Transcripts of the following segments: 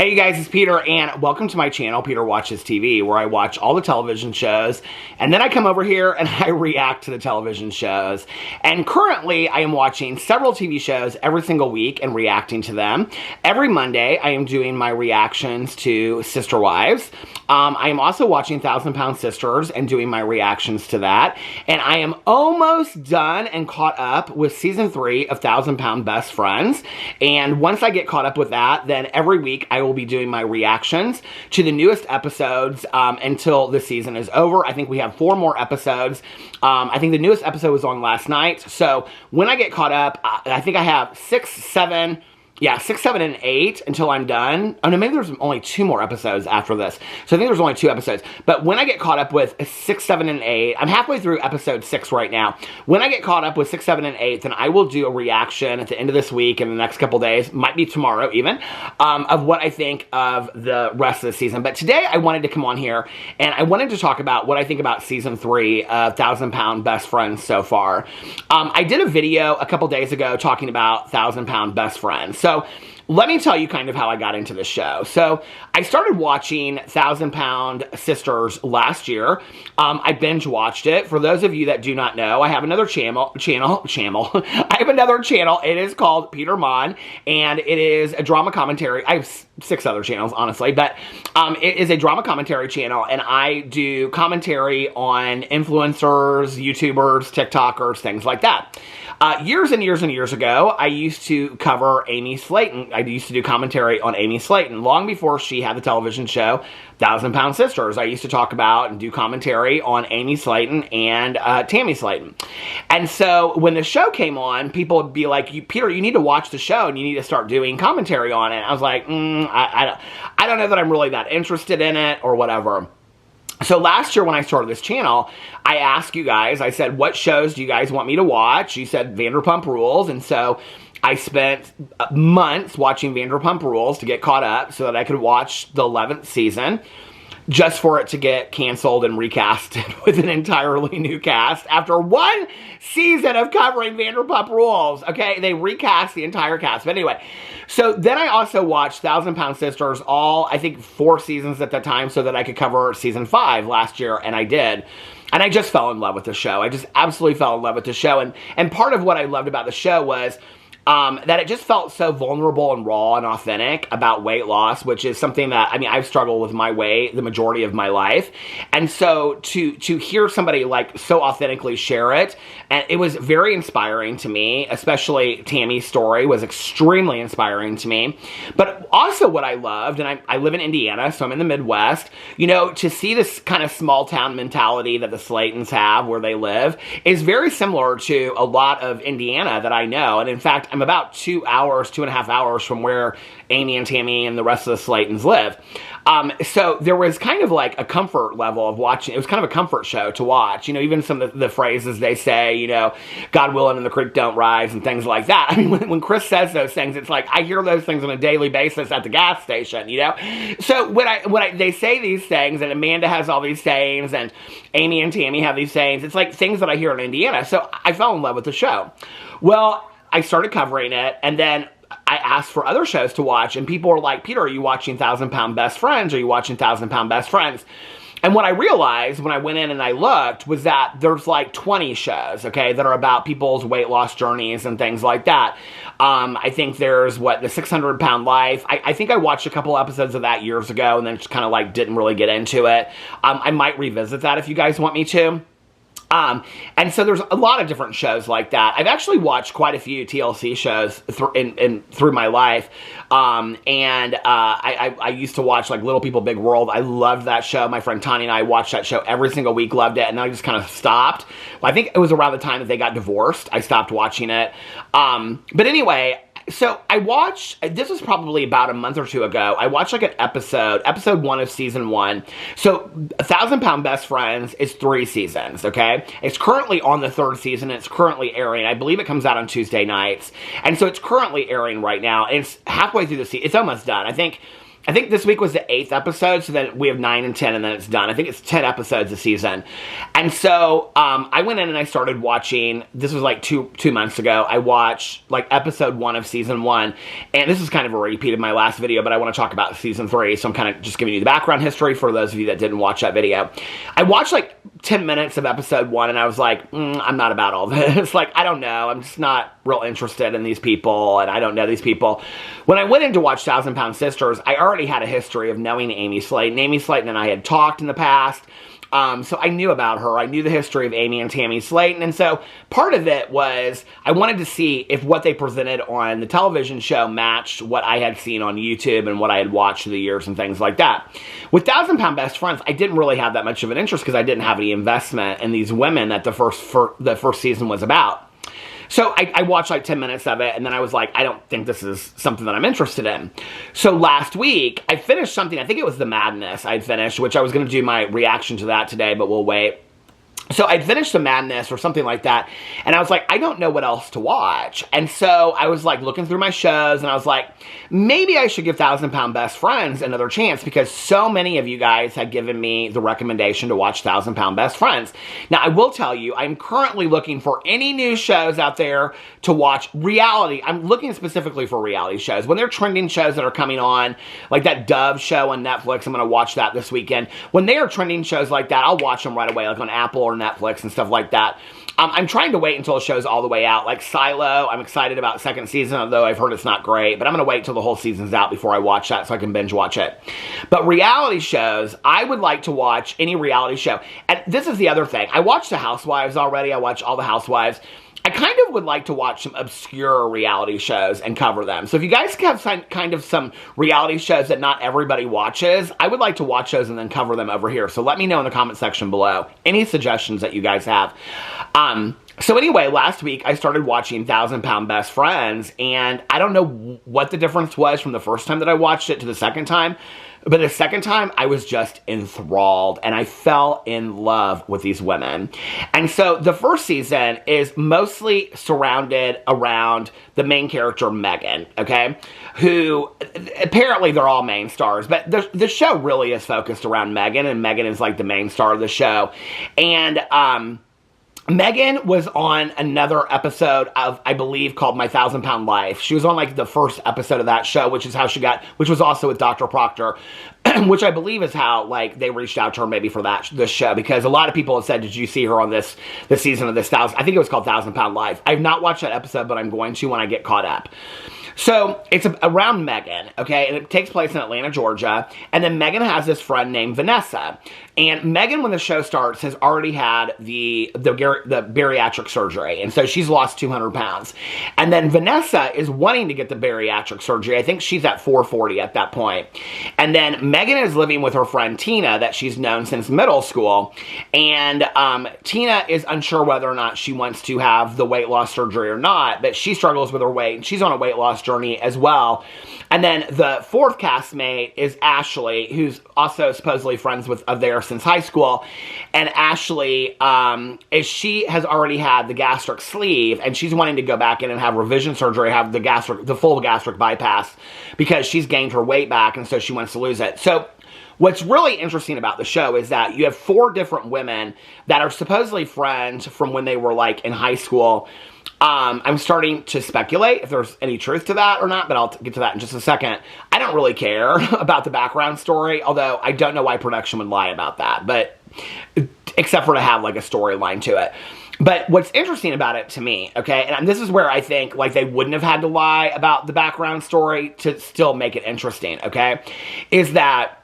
Hey you guys, it's Peter, and welcome to my channel, Peter Watches TV, where I watch all the television shows, and then I come over here and I react to the television shows. And currently, I am watching several TV shows every single week and reacting to them. Every Monday, I am doing my reactions to Sister Wives. I am also watching Thousand Pound Sisters and doing my reactions to that. And I am almost done and caught up with Season 3 of Thousand Pound Best Friends. And once I get caught up with that, then every week I will be doing my reactions to the newest episodes until the season is over. I think we have 4 more episodes. I think the newest episode was on last night. So when I get caught up, I think I have 6, 7... Yeah, 6, 7, and 8 until I'm done. Oh no, maybe there's only 2 more episodes after this. So I think there's only 2 episodes. But when I get caught up with 6, 7, and 8, I'm halfway through episode 6 right now. When I get caught up with 6, 7, and 8, then I will do a reaction at the end of this week and the next couple days, might be tomorrow even, of what I think of the rest of the season. But today I wanted to come on here and I wanted to talk about what I think about Season 3 of Thousand Pound Best Friends so far. I did a video a couple days ago talking about Thousand Pound Best Friends. So let me tell you kind of how I got into this show. So I started watching Thousand Pound Sisters last year. I binge watched it. For those of you that do not know, I have another channel. I have another channel. It is called Peter Mon, and it is a drama commentary. I have 6 other channels, honestly, but it is a drama commentary channel, and I do commentary on influencers, YouTubers, TikTokers, things like that. Years and years and years ago, I used to cover Amy Slayton. I used to do commentary on Amy Slayton. Long before she had the television show, Thousand Pound Sisters, I used to talk about and do commentary on Amy Slayton and Tammy Slayton. And so when the show came on, people would be like, Peter, you need to watch the show and you need to start doing commentary on it. I was like, I don't know that I'm really that interested in it or whatever. So last year when I started this channel, I asked you guys, I said, what shows do you guys want me to watch? You said Vanderpump Rules, and so I spent months watching Vanderpump Rules to get caught up so that I could watch the 11th season, just for it to get canceled and recasted with an entirely new cast after 1 season of covering Vanderpump Rules. Okay, they recast the entire cast. But anyway, so then I also watched Thousand Pound Sisters, all, I think, 4 seasons at the time, so that I could cover Season 5 last year, and I did. And I just fell in love with the show. I just absolutely fell in love with the show. And part of what I loved about the show was that it just felt so vulnerable and raw and authentic about weight loss, which is something that, I mean, I've struggled with my weight the majority of my life. And so to hear somebody like so authentically share it, and it was very inspiring to me, especially Tammy's story was extremely inspiring to me. But also what I loved, and I live in Indiana, so I'm in the Midwest, you know, to see this kind of small town mentality that the Slaytons have where they live is very similar to a lot of Indiana that I know. And in fact, I'm about 2.5 hours from where Amy and Tammy and the rest of the Slaytons live. So there was kind of like a comfort level of watching. It was kind of a comfort show to watch. You know, even some of the phrases they say, you know, God willing and the creek don't rise and things like that. I mean, when Chris says those things, it's like I hear those things on a daily basis at the gas station, you know? So when they say these things, and Amanda has all these sayings, and Amy and Tammy have these sayings, it's like things that I hear in Indiana. So I fell in love with the show. Well, I started covering it, and then I asked for other shows to watch, and people were like, Peter, are you watching Thousand Pound Best Friends? Are you watching Thousand Pound Best Friends? And what I realized when I went in and I looked was that there's like 20 shows, okay, that are about people's weight loss journeys and things like that. I think there's, the 600 Pound Life. I think I watched a couple episodes of that years ago and then just kind of like didn't really get into it. I might revisit that if you guys want me to. And so there's a lot of different shows like that. I've actually watched quite a few TLC shows through my life. I used to watch like Little People Big World. I loved that show. My friend Tanya and I watched that show every single week, loved it, and then I just kind of stopped. I think it was around the time that they got divorced. I stopped watching it. But anyway, so I watched, this was probably about a month or 2 ago, I watched like an episode 1 of season 1. So Thousand Pound Best Friends is 3 seasons, okay? It's currently on the 3rd season, it's currently airing. I believe it comes out on Tuesday nights. And so it's currently airing right now, and it's halfway through the season. It's almost done. I think I think this week was the 8th episode, so then we have 9 and 10, and then it's done. I think it's 10 episodes a season. And so I went in and I started watching, this was like two months ago, I watched like episode 1 of season 1, and this is kind of a repeat of my last video, but I want to talk about season 3, so I'm kind of just giving you the background history for those of you that didn't watch that video. I watched like 10 minutes of episode 1, and I was like, I'm not about all this. Like, I don't know, I'm just not real interested in these people, and I don't know these people. When I went in to watch Thousand Pound Sisters, I already had a history of knowing Amy Slayton. Amy Slayton and I had talked in the past, so I knew about her. I knew the history of Amy and Tammy Slayton, and so part of it was I wanted to see if what they presented on the television show matched what I had seen on YouTube and what I had watched through the years and things like that. With Thousand Pound Best Friends, I didn't really have that much of an interest because I didn't have any investment in these women that the first season was about. So I watched like 10 minutes of it, and then I was like, I don't think this is something that I'm interested in. So last week, I finished something, I think it was The Madness I'd finished, which I was going to do my reaction to that today, but we'll wait. So I'd finished The Madness or something like that, and I was like, I don't know what else to watch. And so I was like looking through my shows, and I was like, maybe I should give Thousand Pound Best Friends another chance, because so many of you guys had given me the recommendation to watch Thousand Pound Best Friends. Now, I will tell you, I'm currently looking for any new shows out there to watch. Reality, I'm looking specifically for reality shows. When they're trending shows that are coming on, like that Dove show on Netflix, I'm going to watch that this weekend. When they are trending shows like that, I'll watch them right away, like on Apple or Netflix and stuff like that. I'm trying to wait until the show's all the way out. Like Silo, I'm excited about second season, although I've heard it's not great. But I'm going to wait till the whole season's out before I watch that so I can binge watch it. But reality shows, I would like to watch any reality show. And this is the other thing. I watched The Housewives already. I watched all the Housewives. I kind of would like to watch some obscure reality shows and cover them. So if you guys have some reality shows that not everybody watches, I would like to watch those and then cover them over here. So let me know in the comment section below any suggestions that you guys have. So anyway, last week I started watching Thousand Pound Best Friends, and I don't know what the difference was from the first time that I watched it to the second time. But the second time, I was just enthralled, and I fell in love with these women. And so the first season is mostly surrounded around the main character, Megan, okay? Who, apparently they're all main stars, but the show really is focused around Megan, and Megan is like the main star of the show. And, Megan was on another episode of, I believe, called My Thousand Pound Life. She was on like the first episode of that show, which is how she got, which was also with Dr. Proctor, which I believe is how like they reached out to her maybe for this show, because a lot of people have said, did you see her on this season of this I think it was called Thousand Pound Life. I've not watched that episode, but I'm going to when I get caught up. So it's around Megan, okay, and it takes place in Atlanta, Georgia, and then Megan has this friend named Vanessa, and Megan, when the show starts, has already had the bariatric surgery, and so she's lost 200 pounds, and then Vanessa is wanting to get the bariatric surgery. I think she's at 440 at that point, and then Megan is living with her friend Tina that she's known since middle school, and Tina is unsure whether or not she wants to have the weight loss surgery or not, but she struggles with her weight, and she's on a weight loss journey as well. And then the fourth castmate is Ashley, who's also supposedly friends of theirs since high school. And Ashley, she has already had the gastric sleeve, and she's wanting to go back in and have revision surgery, have the full gastric bypass, because she's gained her weight back, and so she wants to lose it. So what's really interesting about the show is that you have 4 different women that are supposedly friends from when they were like in high school. I'm starting to speculate if there's any truth to that or not, but I'll get to that in just a second. I don't really care about the background story, although I don't know why production would lie about that, but except for to have like a storyline to it. But what's interesting about it to me, okay, and this is where I think like they wouldn't have had to lie about the background story to still make it interesting, okay, is that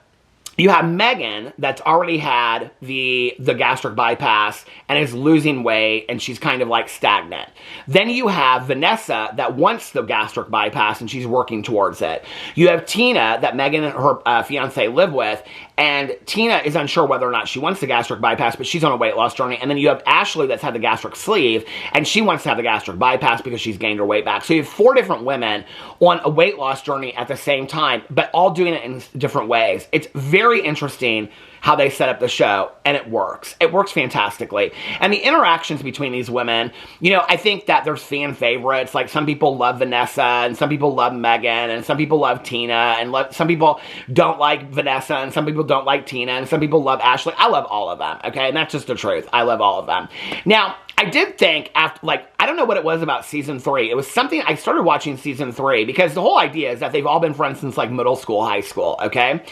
you have Megan that's already had the gastric bypass and is losing weight, and she's kind of like stagnant. Then you have Vanessa that wants the gastric bypass and she's working towards it. You have Tina that Megan and her fiance live with, and Tina is unsure whether or not she wants the gastric bypass, but she's on a weight loss journey. And then you have Ashley that's had the gastric sleeve, and she wants to have the gastric bypass because she's gained her weight back. So you have 4 different women on a weight loss journey at the same time, but all doing it in different ways. It's very very interesting how they set up the show, and it works. It works fantastically. And the interactions between these women, you know, I think that there's fan favorites. Like, some people love Vanessa, and some people love Megan, and some people love Tina, and some people don't like Vanessa, and some people don't like Tina, and some people love Ashley. I love all of them, okay? And that's just the truth. I love all of them. Now, I did think after, like, I don't know what it was about season 3. It was something, I started watching season 3 because the whole idea is that they've all been friends since, like, middle school, high school, okay?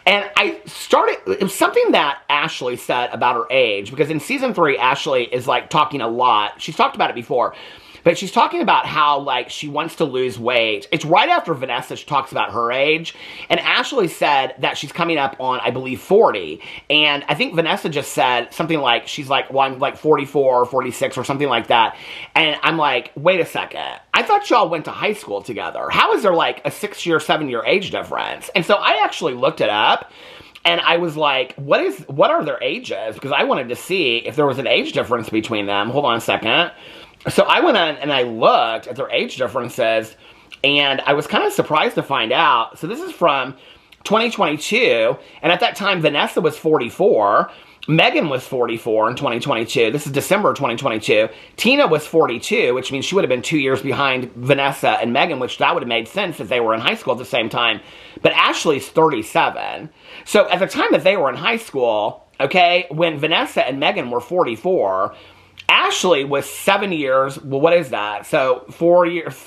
And it was something that Ashley said about her age, because in season 3, Ashley is, like, talking a lot. She's talked about it before, but she's talking about how, like, she wants to lose weight. It's right after Vanessa talks about her age, and Ashley said that she's coming up on, I believe, 40, and I think Vanessa just said something like, she's like, well, I'm like 44 or 46 or something like that, and I'm like, wait a second, I thought y'all went to high school together. How is there, like, a 6-year, 7-year age difference? And so I actually looked it up, and I was like, what are their ages? Because I wanted to see if there was an age difference between them. Hold on a second. So I went on and I looked at their age differences, and I was kind of surprised to find out. So this is from 2022, and at that time, Vanessa was 44. Megan was 44 in 2022. This is December 2022. Tina was 42, which means she would have been 2 years behind Vanessa and Megan, which that would have made sense if they were in high school at the same time. But Ashley's 37. So at the time that they were in high school, okay, when Vanessa and Megan were 44, Ashley was 7 years, well, what is that? So 4 years,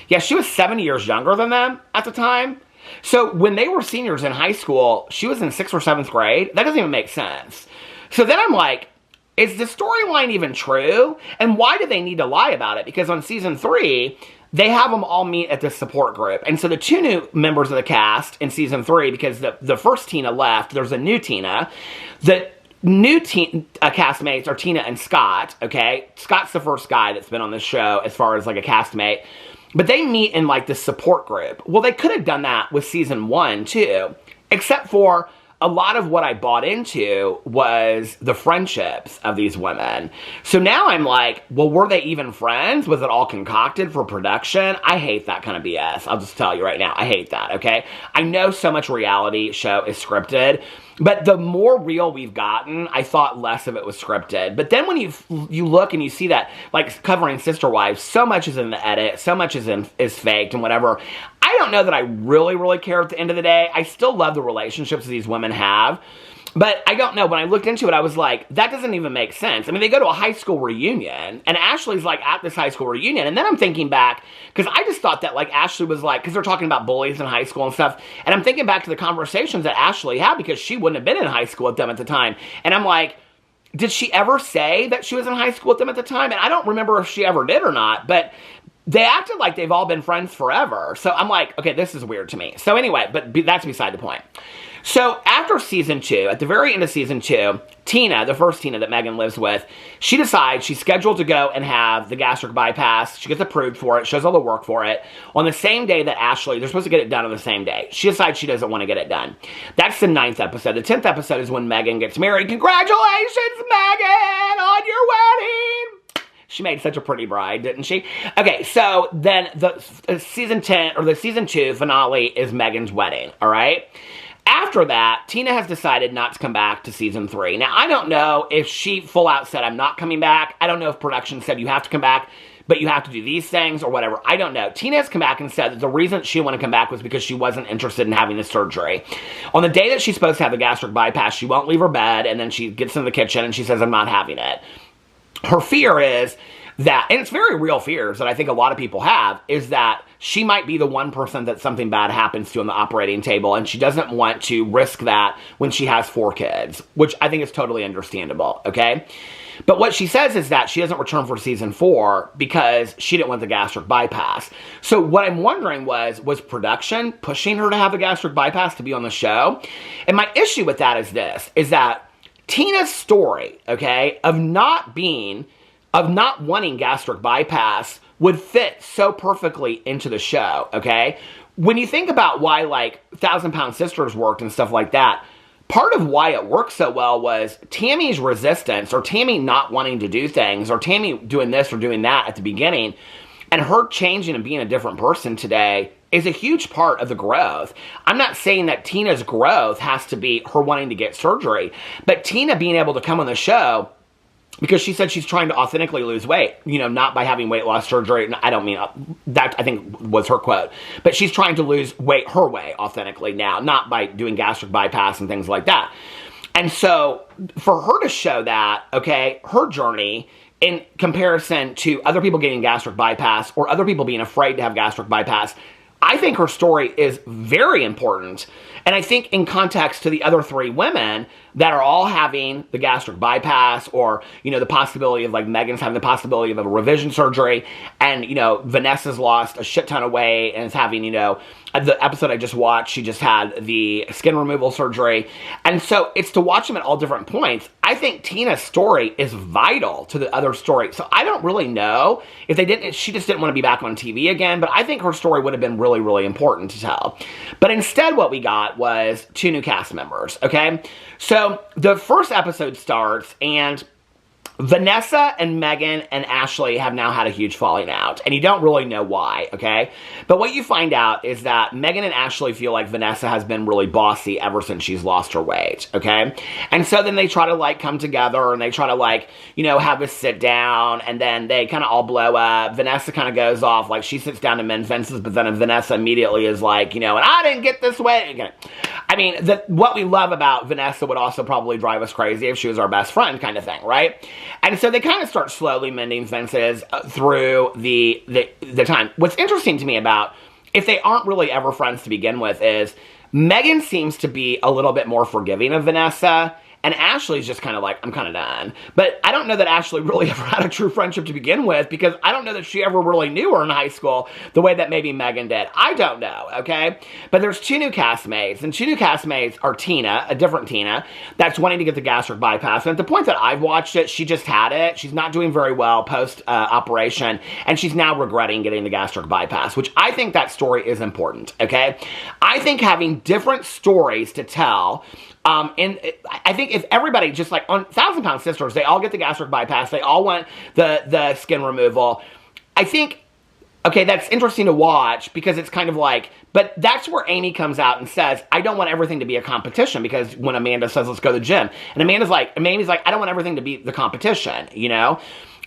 yeah, she was 7 years younger than them at the time. So when they were seniors in high school, she was in 6th or 7th grade. That doesn't even make sense. So then I'm like, is the storyline even true? And why do they need to lie about it? Because on season 3, they have them all meet at this support group. And so the 2 new members of the cast in season 3, because the first Tina left, there's a new Tina. The new castmates are Tina and Scott, okay? Scott's the first guy that's been on this show as far as, like, a castmate. But they meet in, like, this support group. Well, they could have done that with season 1, too. Except for a lot of what I bought into was the friendships of these women. So now I'm like, well, were they even friends? Was it all concocted for production? I hate that kind of BS. I'll just tell you right now. I hate that, okay? I know so much reality show is scripted, but the more real we've gotten, I thought less of it was scripted. But then when you look and you see that, like, covering Sister Wives, so much is in the edit, so much is faked and whatever. I don't know that I really care at the end of the day. I still love the relationships these women have. But I don't know. When I looked into it, I was like, that doesn't even make sense. I mean, they go to a high school reunion, and Ashley's, like, at this high school reunion. And then I'm thinking back, because I just thought that, like, Ashley was, like, because they're talking about bullies in high school and stuff. And I'm thinking back to the conversations that Ashley had, because she wouldn't have been in high school with them at the time. And I'm like, did she ever say that she was in high school with them at the time? And I don't remember if she ever did or not, but they acted like they've all been friends forever. So I'm like, okay, this is weird to me. So anyway, but that's beside the point. So after season 2, at the very end of season 2, Tina, the first Tina that Megan lives with, she decides she's scheduled to go and have the gastric bypass. She gets approved for it, shows all the work for it. On the same day that Ashley, they're supposed to get it done on the same day. She decides she doesn't want to get it done. That's the 9th episode. The 10th episode is when Megan gets married. Congratulations, Megan, on your wedding! She made such a pretty bride, didn't she? Okay, so then the season 10, or the season 2 finale is Megan's wedding, all right? After that, Tina has decided not to come back to season 3. Now, I don't know if she full out said, I'm not coming back. I don't know if production said you have to come back, but you have to do these things or whatever. I don't know. Tina has come back and said that the reason she didn't want to come back was because she wasn't interested in having the surgery. On the day that she's supposed to have the gastric bypass, she won't leave her bed, and then she gets in the kitchen and she says, I'm not having it. Her fear is that, and it's very real fears that I think a lot of people have, is that she might be the one person that something bad happens to on the operating table, and she doesn't want to risk that when she has 4 kids, which I think is totally understandable, okay? But what she says is that she doesn't return for season 4 because she didn't want the gastric bypass. So what I'm wondering was production pushing her to have the gastric bypass to be on the show? And my issue with that is this, is that Tina's story, okay, of not wanting gastric bypass would fit so perfectly into the show, okay? When you think about why, like, 1,000 Pound Sisters worked and stuff like that, part of why it worked so well was Tammy's resistance, or Tammy not wanting to do things, or Tammy doing this or doing that at the beginning, and her changing and being a different person today is a huge part of the growth. I'm not saying that Tina's growth has to be her wanting to get surgery, but Tina being able to come on the show, because she said she's trying to authentically lose weight, not by having weight loss surgery. I don't mean that, I think was her quote, but she's trying to lose weight her way authentically now, not by doing gastric bypass and things like that. And so for her to show that, okay, her journey in comparison to other people getting gastric bypass or other people being afraid to have gastric bypass, I think her story is very important. And I think in context to the other 3 women that are all having the gastric bypass, or, the possibility of, like, Megan's having the possibility of a revision surgery, and, Vanessa's lost a shit ton of weight and is having, the episode I just watched, she just had the skin removal surgery. And so it's to watch them at all different points. I think Tina's story is vital to the other story. So I don't really know if she just didn't want to be back on TV again, but I think her story would have been really, really important to tell. But instead what we got was 2 new cast members, okay? So the first episode starts, and Vanessa and Megan and Ashley have now had a huge falling out, and you don't really know why, okay? But what you find out is that Megan and Ashley feel like Vanessa has been really bossy ever since she's lost her weight, okay? And so then they try to, like, come together, and they try to, like, have a sit down, and then they kind of all blow up. Vanessa kind of goes off, like, she sits down to mend fences, but then Vanessa immediately is like, and I didn't get this way. Okay. I mean, what we love about Vanessa would also probably drive us crazy if she was our best friend, kind of thing, right? And so they kind of start slowly mending fences through the time. What's interesting to me about, if they aren't really ever friends to begin with, is Megan seems to be a little bit more forgiving of Vanessa, and Ashley's just kind of like, I'm kind of done. But I don't know that Ashley really ever had a true friendship to begin with, because I don't know that she ever really knew her in high school the way that maybe Megan did. I don't know, okay? But there's 2 new castmates, and 2 new castmates are Tina, a different Tina, that's wanting to get the gastric bypass. And at the point that I've watched it, she just had it. She's not doing very well post-operation, and she's now regretting getting the gastric bypass, which I think that story is important, okay? I think having different stories to tell, and I think if everybody, just like on 1,000 Pound Sisters, they all get the gastric bypass, they all want the skin removal. I think, okay, that's interesting to watch, because it's kind of like, but that's where Amy comes out and says, I don't want everything to be a competition, because when Amanda says, let's go to the gym, and Amy's like, I don't want everything to be the competition,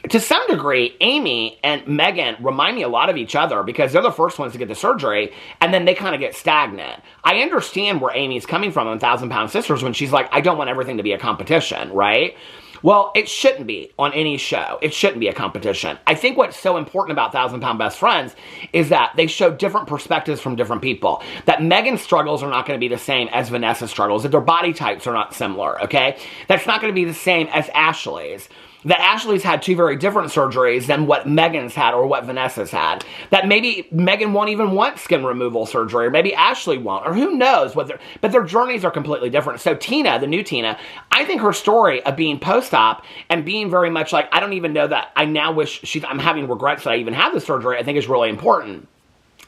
To some degree, Amy and Megan remind me a lot of each other, because they're the first ones to get the surgery, and then they kind of get stagnant. I understand where Amy's coming from on 1,000 Pound Sisters when she's like, I don't want everything to be a competition, right? Well, it shouldn't be on any show. It shouldn't be a competition. I think what's so important about 1,000 Pound Best Friends is that they show different perspectives from different people. That Megan's struggles are not going to be the same as Vanessa's struggles. That their body types are not similar, okay? That's not going to be the same as Ashley's. That Ashley's had 2 very different surgeries than what Megan's had or what Vanessa's had. That maybe Megan won't even want skin removal surgery, or maybe Ashley won't, or who knows what but their journeys are completely different. So Tina, the new Tina, I think her story of being post-op and being very much like, I don't even know that, I now wish I'm having regrets that I even had the surgery, I think is really important.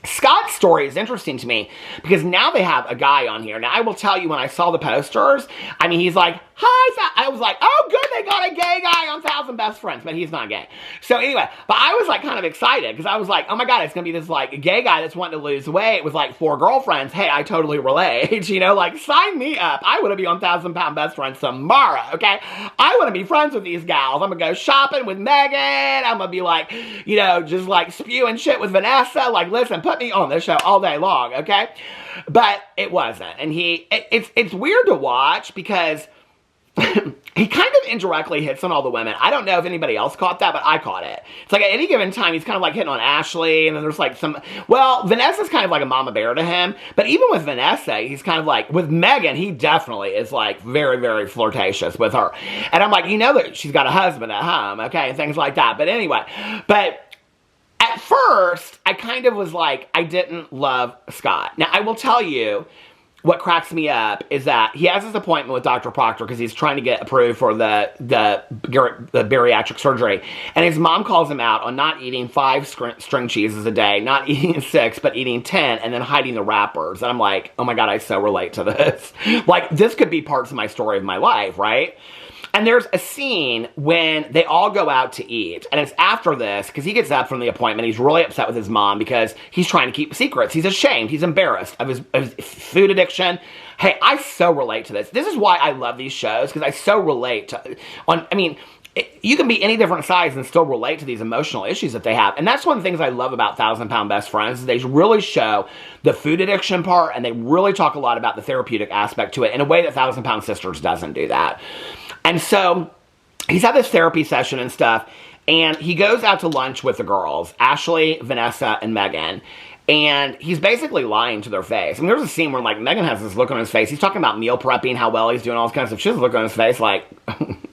Scott's story is interesting to me, because now they have a guy on here. Now, I will tell you, when I saw the posters, I mean, he's like, hi, I was like, oh, good, they got a gay guy on 1,000 Best Friends, but he's not gay. So anyway, but I was like kind of excited, because I was like, oh my God, it's going to be this like gay guy that's wanting to lose weight with like 4 girlfriends. Hey, I totally relate, like, sign me up. I want to be on 1,000 Pound Best Friends tomorrow, okay? I want to be friends with these gals. I'm going to go shopping with Megan. I'm going to be like, just like spewing shit with Vanessa. Like, listen, put me on this show all day long, okay? But it wasn't. And it's weird to watch, because he kind of indirectly hits on all the women. I don't know if anybody else caught that, but I caught it. It's like at any given time, he's kind of like hitting on Ashley, and then there's like Vanessa's kind of like a mama bear to him, but even with Vanessa, he's kind of like, with Megan, he definitely is like very, very flirtatious with her. And I'm like, that she's got a husband at home, okay, and things like that. But anyway, at first, I kind of was like, I didn't love Scott. Now, I will tell you, what cracks me up is that he has his appointment with Dr. Proctor because he's trying to get approved for the bariatric surgery. And his mom calls him out on not eating 5 string cheeses a day, not eating 6, but eating 10, and then hiding the wrappers. And I'm like, oh my God, I so relate to this. Like, this could be parts of my story of my life, right? And there's a scene when they all go out to eat, and it's after this, because he gets up from the appointment, he's really upset with his mom because he's trying to keep secrets. He's ashamed, he's embarrassed of his food addiction. Hey, I so relate to this. This is why I love these shows, because I so relate to, you can be any different size and still relate to these emotional issues that they have. And that's one of the things I love about 1,000 Pound Best Friends, is they really show the food addiction part, and they really talk a lot about the therapeutic aspect to it in a way that 1,000 Pound Sisters doesn't do that. And so he's had this therapy session and stuff, and he goes out to lunch with the girls, Ashley, Vanessa, and Megan. And he's basically lying to their face. I mean, there's a scene where, like, Megan has this look on his face. He's talking about meal prepping, how well he's doing, all this kind of stuff. She has a look on his face like,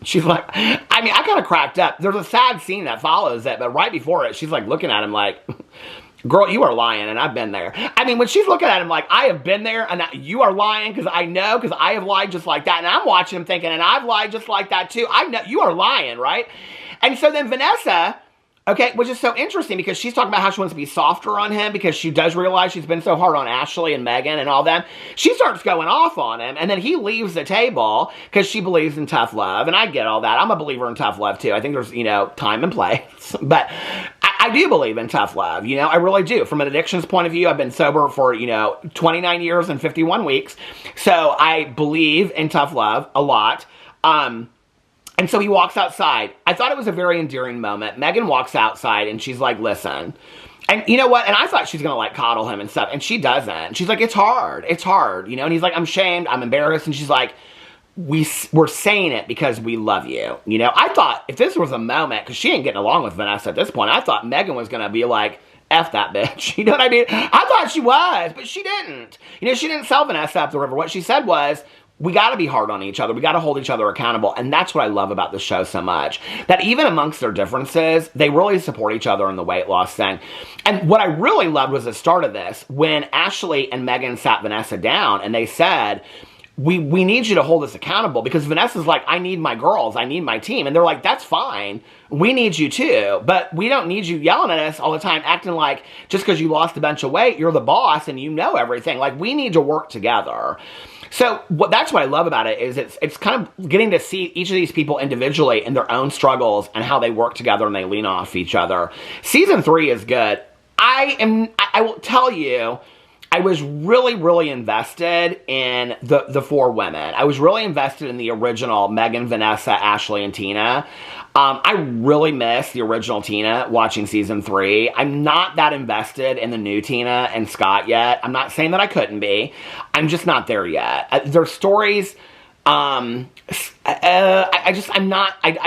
she's like, I mean, I kind of cracked up. There's a sad scene that follows it, but right before it, she's, like, looking at him like, girl, you are lying, and I've been there. I mean, when she's looking at him like, I have been there, and you are lying, because I know, because I have lied just like that. And I'm watching him thinking, and I've lied just like that, too. I know, you are lying, right? And so then Vanessa, okay, which is so interesting, because she's talking about how she wants to be softer on him, because she does realize she's been so hard on Ashley and Megan and all them. She starts going off on him, and then he leaves the table, because she believes in tough love, and I get all that. I'm a believer in tough love, too. I think there's, time and place, but I do believe in tough love, I really do. From an addictions point of view, I've been sober for, 29 years and 51 weeks, so I believe in tough love a lot. And so he walks outside. I thought it was a very endearing moment. Megan walks outside, and she's like, listen. And you know what? And I thought she's going to, like, coddle him and stuff. And she doesn't. She's like, it's hard. It's hard. And he's like, I'm ashamed. I'm embarrassed. And she's like, we're saying it because we love you. I thought if this was a moment, because she ain't getting along with Vanessa at this point, I thought Megan was going to be like, F that bitch. You know what I mean? I thought she was, but she didn't. She didn't sell Vanessa up the river. What she said was, we got to be hard on each other. We got to hold each other accountable. And that's what I love about the show so much. That even amongst their differences, they really support each other in the weight loss thing. And what I really loved was the start of this, when Ashley and Megan sat Vanessa down and they said, we need you to hold us accountable, because Vanessa's like, I need my girls, I need my team. And they're like, that's fine. We need you too, but we don't need you yelling at us all the time, acting like just because you lost a bunch of weight, you're the boss and you know everything. Like, we need to work together. So that's what I love about it, is it's kind of getting to see each of these people individually in their own struggles and how they work together and they lean off each other. Season 3 is good. I will tell you, I was really, really invested in the 4 women. I was really invested in the original Megan, Vanessa, Ashley, and Tina. I really miss the original Tina watching season 3. I'm not that invested in the new Tina and Scott yet. I'm not saying that I couldn't be. I'm just not there yet. Their stories, I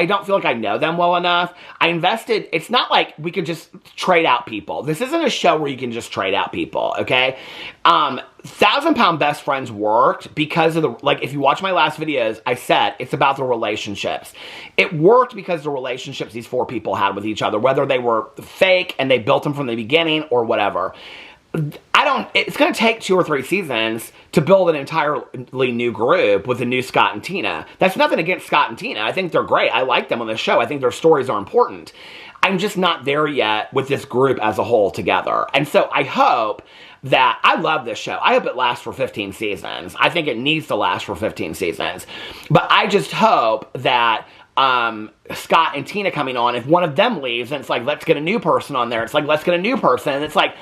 don't feel like I know them well enough. I invested, it's not like we could just trade out people. This isn't a show where you can just trade out people, okay? 1,000 Pound Best Friends worked because of if you watch my last videos, I said it's about the relationships. It worked because the relationships these 4 people had with each other, whether they were fake and they built them from the beginning or whatever. It's going to take 2 or 3 seasons to build an entirely new group with a new Scott and Tina. That's nothing against Scott and Tina. I think they're great. I like them on the show. I think their stories are important. I'm just not there yet with this group as a whole together. And so I hope that, I love this show. I hope it lasts for 15 seasons. I think it needs to last for 15 seasons. But I just hope that Scott and Tina coming on, if one of them leaves, and it's like, let's get a new person on there. It's like, let's get a new person. And it's like,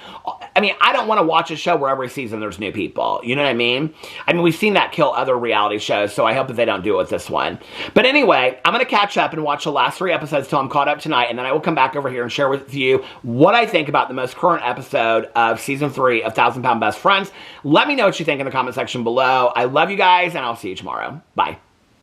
I don't want to watch a show where every season there's new people. You know what I mean? We've seen that kill other reality shows, so I hope that they don't do it with this one. But anyway, I'm going to catch up and watch the last 3 episodes till I'm caught up tonight, and then I will come back over here and share with you what I think about the most current episode of Season 3 of 1,000 Pound Best Friends. Let me know what you think in the comment section below. I love you guys, and I'll see you tomorrow. Bye.